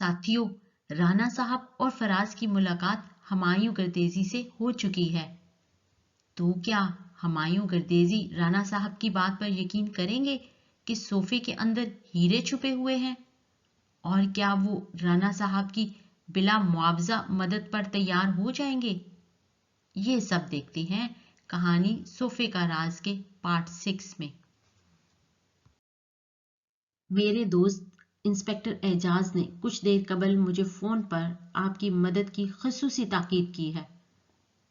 ساتھیوں، رانا صاحب اور فراز کی ملاقات ہمایوں گردیزی سے ہو چکی ہے۔ تو کیا ہمایوں گردیزی رانا صاحب کی بات پر یقین کریں گے کہ صوفے کے اندر ہیرے چھپے ہوئے ہیں؟ اور کیا وہ رانا صاحب کی بلا معاوضہ مدد پر تیار ہو جائیں گے؟ یہ سب دیکھتے ہیں کہانی صوفے کا راز کے پارٹ 6 میں۔ میرے دوست انسپکٹر اعجاز نے کچھ دیر قبل مجھے فون پر آپ کی مدد کی خصوصی تاکید کی ہے۔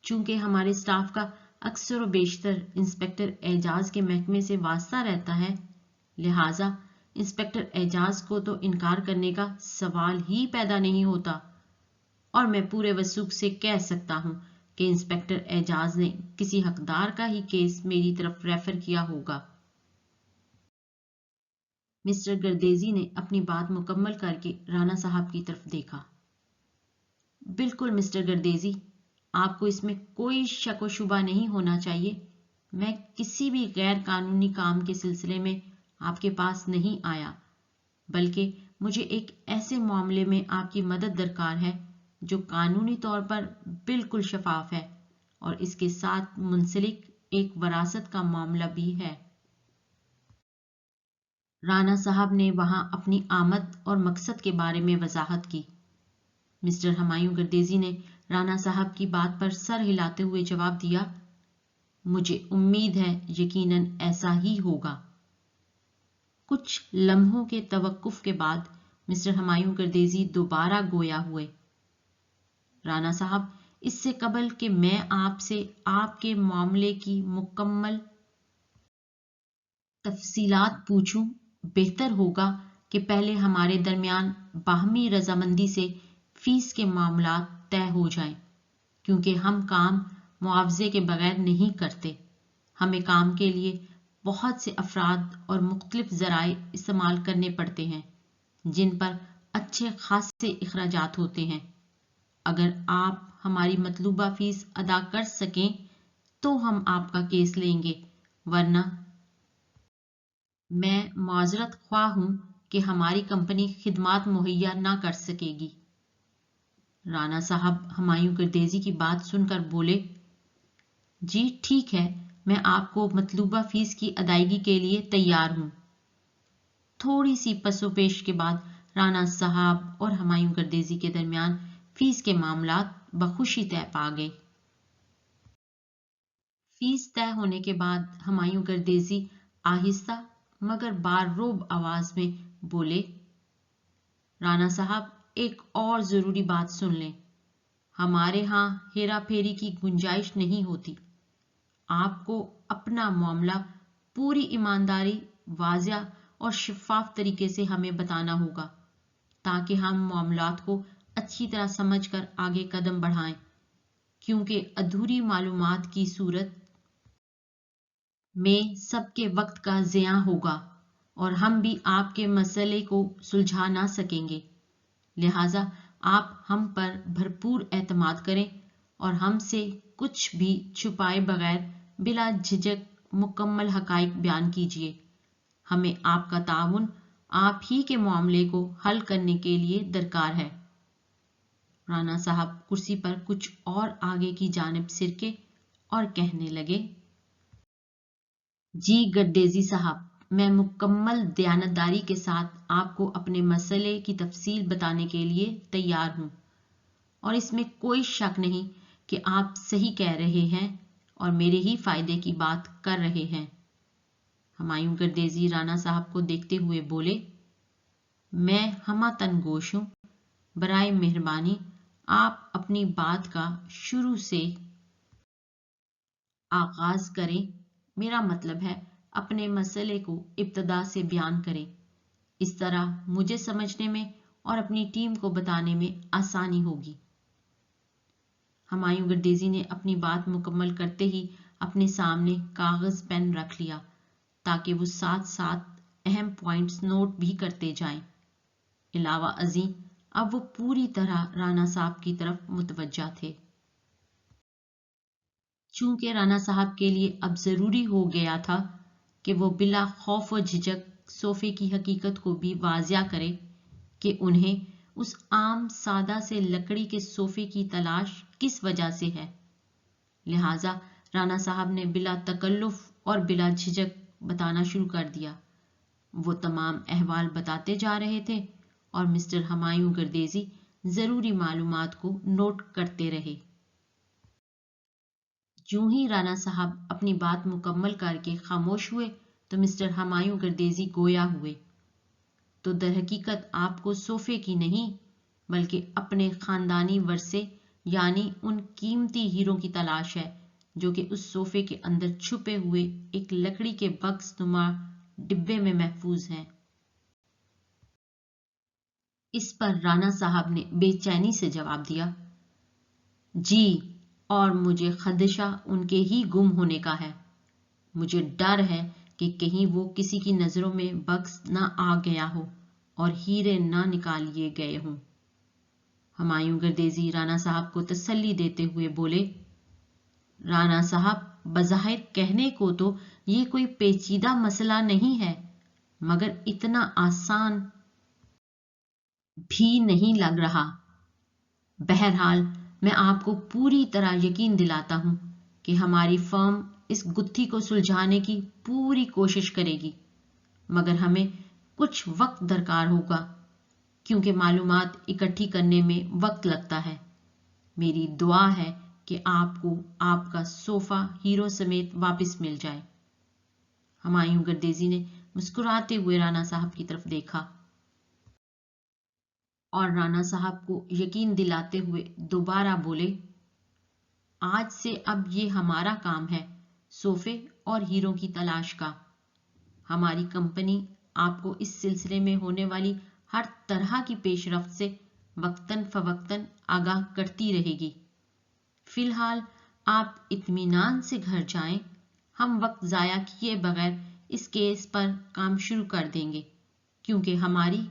چونکہ ہمارے سٹاف کا اکثر و بیشتر انسپکٹر اعجاز کے محکمے سے واسطہ رہتا ہے، لہٰذا انسپکٹر اعجاز کو تو انکار کرنے کا سوال ہی پیدا نہیں ہوتا، اور میں پورے وثوق سے کہہ سکتا ہوں کہ انسپکٹر اعجاز نے کسی حقدار کا ہی کیس میری طرف ریفر کیا ہوگا۔ مسٹر گردیزی نے اپنی بات مکمل کر کے رانا صاحب کی طرف دیکھا۔ بالکل مسٹر گردیزی، آپ کو اس میں کوئی شک و شبہ نہیں ہونا چاہیے۔ میں کسی بھی غیر قانونی کام کے سلسلے میں آپ کے پاس نہیں آیا، بلکہ مجھے ایک ایسے معاملے میں آپ کی مدد درکار ہے جو قانونی طور پر بالکل شفاف ہے اور اس کے ساتھ منسلک ایک وراثت کا معاملہ بھی ہے۔ رانا صاحب نے وہاں اپنی آمد اور مقصد کے بارے میں وضاحت کی۔ مسٹر ہمایوں گردیزی نے رانا صاحب کی بات پر سر ہلاتے ہوئے جواب دیا، مجھے امید ہے یقیناً ایسا ہی ہوگا۔ کچھ لمحوں کے توقف کے بعد مسٹر ہمایوں گردیزی دوبارہ گویا ہوئے، رانا صاحب، اس سے قبل کہ میں آپ سے آپ کے معاملے کی مکمل تفصیلات پوچھوں، بہتر ہوگا کہ پہلے ہمارے درمیان باہمی رضامندی سے فیس کے معاملات طے ہو جائیں، کیونکہ ہم کام معاوضے کے بغیر نہیں کرتے۔ ہمیں کام کے لیے بہت سے افراد اور مختلف ذرائع استعمال کرنے پڑتے ہیں جن پر اچھے خاصے اخراجات ہوتے ہیں۔ اگر آپ ہماری مطلوبہ فیس ادا کر سکیں تو ہم آپ کا کیس لیں گے، ورنہ میں معذرت خواہ ہوں کہ ہماری کمپنی خدمات مہیا نہ کر سکے گی۔ رانا صاحب ہمایوں گردیزی کی بات سن کر بولے، جی ٹھیک ہے، میں آپ کو مطلوبہ فیس کی ادائیگی کے لیے تیار ہوں۔ تھوڑی سی پس و پیش کے بعد رانا صاحب اور ہمایوں گردیزی کے درمیان فیس کے معاملات بخوشی طے پا گئے۔ فیس طے ہونے کے بعد ہمایوں گردیزی آہستہ مگر بارروب آواز میں بولے، رانا صاحب ایک اور ضروری بات سن لیں، ہمارے ہاں ہیرا پھیری کی گنجائش نہیں ہوتی۔ آپ کو اپنا معاملہ پوری ایمانداری، واضح اور شفاف طریقے سے ہمیں بتانا ہوگا تاکہ ہم معاملات کو اچھی طرح سمجھ کر آگے قدم بڑھائیں، کیونکہ ادھوری معلومات کی صورت میں سب کے وقت کا ضیاع ہوگا اور ہم بھی آپ کے مسئلے کو سلجھا نہ سکیں گے۔ لہٰذا آپ ہم پر بھرپور اعتماد کریں اور ہم سے کچھ بھی چھپائے بغیر بلا جھجک مکمل حقائق بیان کیجیے۔ ہمیں آپ کا تعاون آپ ہی کے معاملے کو حل کرنے کے لیے درکار ہے۔ رانا صاحب کرسی پر کچھ اور آگے کی جانب سرکے اور کہنے لگے، جی گردیزی صاحب، میں مکمل دیانتداری کے ساتھ آپ کو اپنے مسئلے کی تفصیل بتانے کے لیے تیار ہوں، اور اس میں کوئی شک نہیں کہ آپ صحیح کہہ رہے ہیں اور میرے ہی فائدے کی بات کر رہے ہیں۔ ہمایوں گردیزی رانا صاحب کو دیکھتے ہوئے بولے، میں ہمہ تنگوش ہوں، برائے مہربانی آپ اپنی بات کا شروع سے آغاز کریں، میرا مطلب ہے اپنے مسئلے کو ابتدا سے بیان کریں، اس طرح مجھے سمجھنے میں اور اپنی ٹیم کو بتانے میں آسانی ہوگی۔ ہمایوں گردیزی نے اپنی بات مکمل کرتے ہی اپنے سامنے کاغذ پین رکھ لیا تاکہ وہ ساتھ ساتھ اہم پوائنٹس نوٹ بھی کرتے جائیں۔ علاوہ ازیں اب وہ پوری طرح رانا صاحب کی طرف متوجہ تھے۔ چونکہ رانا صاحب کے لیے اب ضروری ہو گیا تھا کہ وہ بلا خوف و جھجک صوفے کی حقیقت کو بھی واضح کرے کہ انہیں اس عام سادہ سے لکڑی کے صوفے کی تلاش کس وجہ سے ہے؟ لہذا رانا صاحب نے بلا تکلف اور بلا جھجک بتانا شروع کر دیا۔ وہ تمام احوال بتاتے جا رہے تھے اور مسٹر ہمایوں گردیزی ضروری معلومات کو نوٹ کرتے رہے۔ یوں ہی رانا صاحب اپنی بات مکمل کر کے خاموش ہوئے تو مسٹر ہمایوں گردیزی گویا ہوئے، تو در حقیقت آپ کو صوفے کی نہیں بلکہ اپنے خاندانی ورثے یعنی ان قیمتی ہیروں کی تلاش ہے جو کہ اس صوفے کے اندر چھپے ہوئے ایک لکڑی کے بکس نما ڈبے میں محفوظ ہیں۔ اس پر رانا صاحب نے بے چینی سے جواب دیا، جی، اور مجھے خدشہ ان کے ہی گم ہونے کا ہے۔ مجھے ڈر ہے کہ کہیں وہ کسی کی نظروں میں بکس نہ آ گیا ہو اور ہیرے نہ نکال لیے گئے ہوں۔ ہمایوں گردیزی رانا صاحب کو تسلی دیتے ہوئے بولے، رانا صاحب، بظاہر کہنے کو تو یہ کوئی پیچیدہ مسئلہ نہیں ہے، مگر اتنا آسان بھی نہیں لگ رہا۔ بہرحال میں آپ کو پوری طرح یقین دلاتا ہوں کہ ہماری فرم اس گتھی کو سلجھانے کی پوری کوشش کرے گی، مگر ہمیں کچھ وقت درکار ہوگا کیونکہ معلومات اکٹھی کرنے میں وقت لگتا ہے۔ میری دعا ہے کہ آپ کو آپ کا صوفہ ہیرو سمیت واپس مل جائے۔ ہمایوں گردیزی نے مسکراتے ہوئے رانا صاحب کی طرف دیکھا اور رانا صاحب کو یقین دلاتے ہوئے دوبارہ بولے، آج سے اب یہ ہمارا کام ہے، صوفے اور ہیروں کی تلاش کا۔ ہماری کمپنی آپ کو اس سلسلے میں ہونے والی ہر طرح کی پیش رفت سے وقتاً فوقتاً آگاہ کرتی رہے گی۔ فی الحال آپ اطمینان سے گھر جائیں، ہم وقت ضائع کیے بغیر اس کیس پر کام شروع کر دیں گے کیونکہ ہماری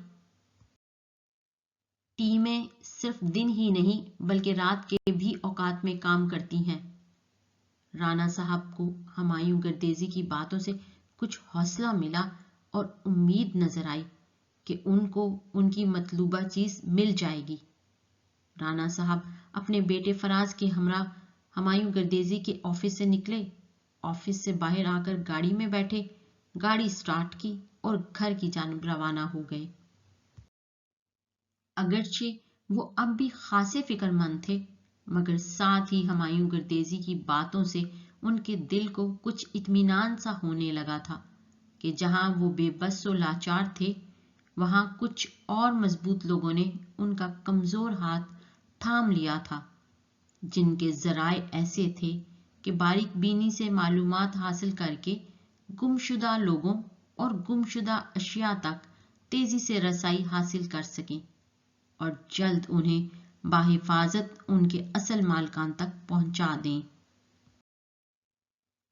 ٹیمیں صرف دن ہی نہیں بلکہ رات کے بھی اوقات میں کام کرتی ہیں۔ رانا صاحب کو ہمایوں گردیزی کی باتوں سے کچھ حوصلہ ملا اور امید نظر آئی کہ ان کو ان کی مطلوبہ چیز مل جائے گی۔ رانا صاحب اپنے بیٹے فراز کے ہمراہ ہمایوں گردیزی کے آفس سے نکلے، آفس سے باہر آ کر گاڑی میں بیٹھے، گاڑی سٹارٹ کی اور گھر کی جانب روانہ ہو گئے۔ اگرچہ وہ اب بھی خاصے فکر مند تھے مگر ساتھ ہی ہمایوں گردیزی کی باتوں سے ان کے دل کو کچھ اطمینان سا ہونے لگا تھا کہ جہاں وہ بے بس و لاچار تھے وہاں کچھ اور مضبوط لوگوں نے ان کا کمزور ہاتھ تھام لیا تھا، جن کے ذرائع ایسے تھے کہ باریک بینی سے معلومات حاصل کر کے گمشدہ لوگوں اور گمشدہ اشیاء تک تیزی سے رسائی حاصل کر سکیں اور جلد انہیں بحفاظت ان کے اصل مالکان تک پہنچا دیں۔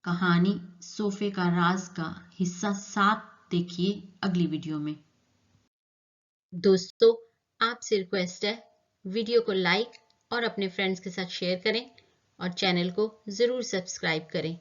کہانی صوفے کا راز کا حصہ 7 دیکھیے اگلی ویڈیو میں۔ دوستو، آپ سے ریکویسٹ ہے ویڈیو کو لائک اور اپنے فرینڈز کے ساتھ شیئر کریں اور چینل کو ضرور سبسکرائب کریں۔